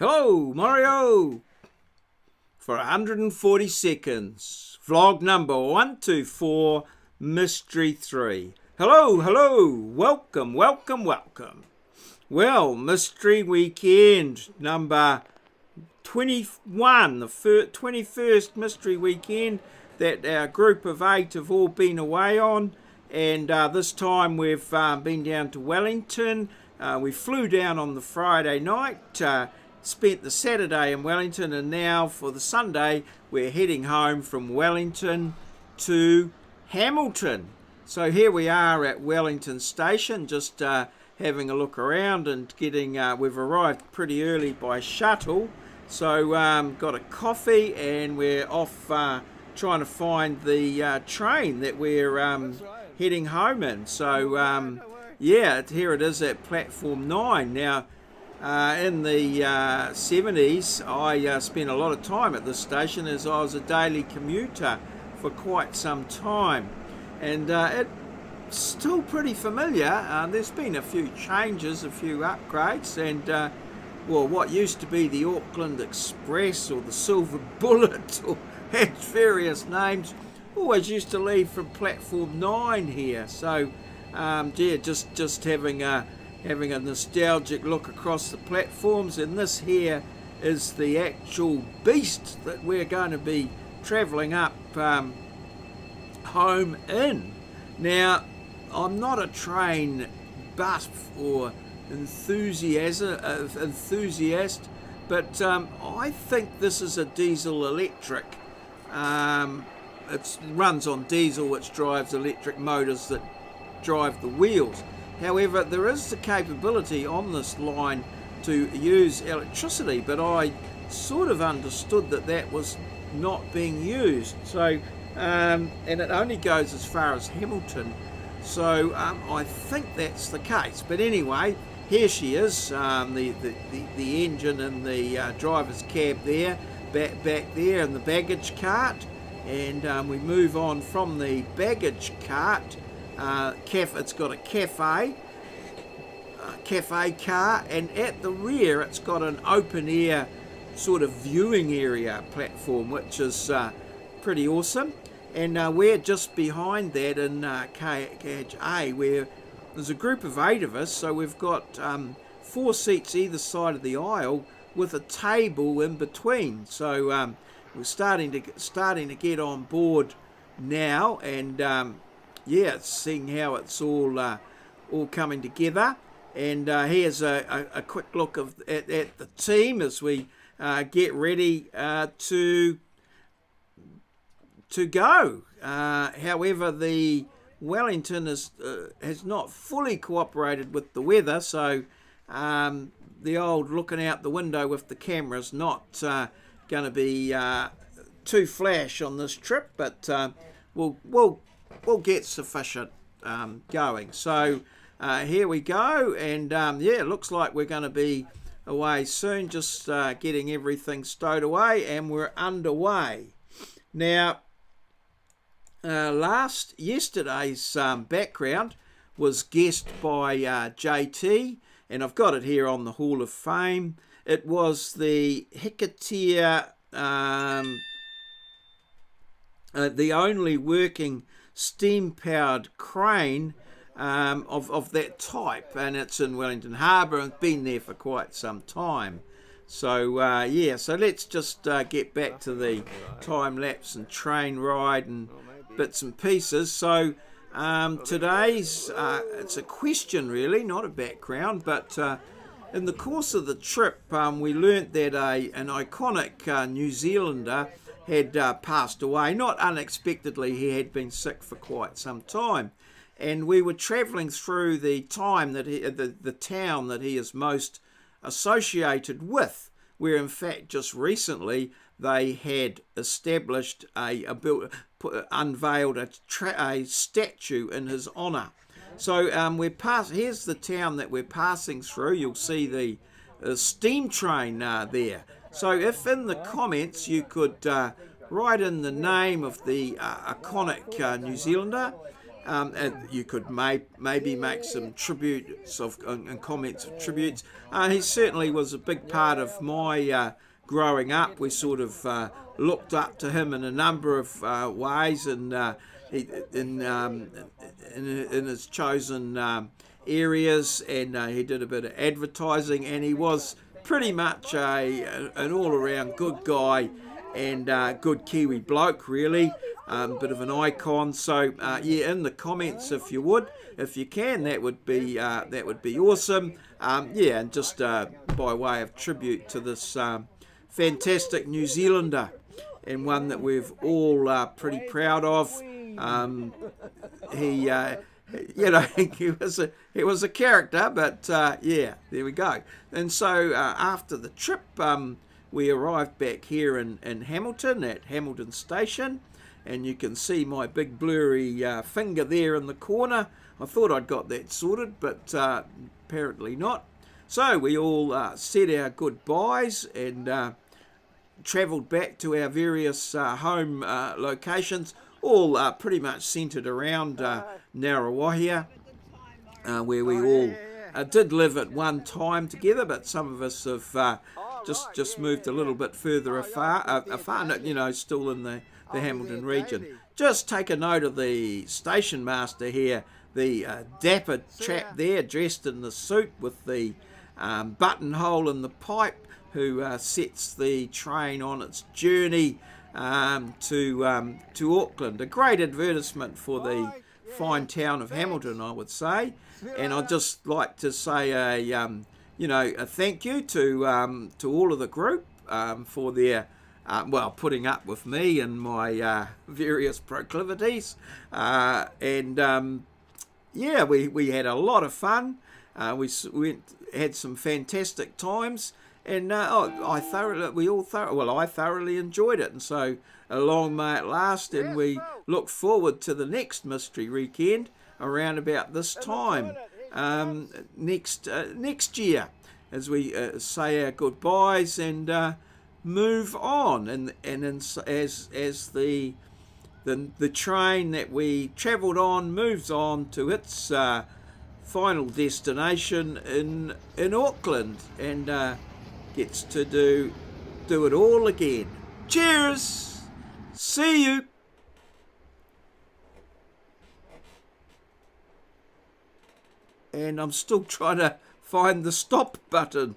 Hello, Maurieo, for 140 seconds. Vlog number 124, Mystery 3. Hello, welcome. Well, Mystery Weekend number 21, the 21st Mystery Weekend that our group of 8 have all been away on. And this time we've been down to Wellington. We flew down on the Friday night, spent the Saturday in Wellington, and now for the Sunday we're heading home from Wellington to Hamilton. So here we are at Wellington Station, just having a look around and getting, we've arrived pretty early by shuttle, so got a coffee and we're off trying to find the train that we're heading home in. So yeah, here it is at platform 9. Now in the 70s, I spent a lot of time at this station as I was a daily commuter for quite some time, and it's still pretty familiar. There's been a few changes, a few upgrades, and well, what used to be the Auckland Express or the Silver Bullet, or had various names, always used to leave from platform 9 here. So yeah, just having a nostalgic look across the platforms, and this here is the actual beast that we're going to be travelling up home in. Now, I'm not a train buff or enthusiast, but I think this is a diesel electric. It runs on diesel, which drives electric motors that drive the wheels. However, there is the capability on this line to use electricity, but I sort of understood that that was not being used. So, and it only goes as far as Hamilton. So I think that's the case. But anyway, here she is, the engine and the driver's cab there, back there, and the baggage cart. And we move on from the baggage cart. It's got a cafe car, and at the rear it's got an open air sort of viewing area platform, which is pretty awesome. And we're just behind that in cage A, where there's a group of 8 of us, so we've got 4 seats either side of the aisle with a table in between. So we're starting to get on board now, and yeah, seeing how it's all coming together. And here's a quick look at the team as we get ready to go. However, the Wellington has not fully cooperated with the weather, so the old looking out the window with the camera's not going to be too flash on this trip, but we'll get sufficient going. So here we go, and yeah, looks like we're going to be away soon, just getting everything stowed away, and we're underway. Now, yesterday's background was guessed by JT, and I've got it here on the Hall of Fame. It was the Hikatea, the only working steam-powered crane of that type, and it's in Wellington Harbour and been there for quite some time. So yeah, so let's just get back to the time-lapse and train ride and bits and pieces. So today's it's a question really, not a background, but in the course of the trip we learnt that an iconic New Zealander had passed away. Not unexpectedly, he had been sick for quite some time, and we were travelling through the time that the town that he is most associated with, where in fact just recently they had established unveiled a statue in his honour. So here's the town that we're passing through. You'll see the steam train there. So if in the comments you could write in the name of the iconic New Zealander, And you could maybe make some tributes and comments of tributes. He certainly was a big part of my growing up. We sort of looked up to him in a number of ways, and in his chosen areas, and he did a bit of advertising, and he was pretty much an all-around good guy and good Kiwi bloke, really. Bit of an icon. So yeah, in the comments, if you can, that would be awesome. Yeah, and just by way of tribute to this fantastic New Zealander, and one that we've all pretty proud of. He he was a character, but yeah, there we go. And so after the trip, we arrived back here in Hamilton at Hamilton Station, and you can see my big blurry finger there in the corner. I thought I'd got that sorted, but apparently not. So we all said our goodbyes and travelled back to our various home locations, all pretty much centred around Ngaruawahia, where we all did live at one time together, but some of us have just moved a little bit further afar, still in the Hamilton region. Just take a note of the station master here, the dapper chap there, dressed in the suit with the buttonhole in the pipe, who sets the train on its journey to Auckland. A great advertisement for the fine town of Hamilton, I would say. And I'd just like to say a thank you to all of the group for their putting up with me and my various proclivities. We had a lot of fun. Had some fantastic times. And I thoroughly enjoyed it, and so long may it last. And we look forward to the next mystery weekend around about this time next year, as we say our goodbyes and move on. And as the train that we travelled on moves on to its final destination in Auckland, and gets to do it all again. Cheers! See you! And I'm still trying to find the stop button.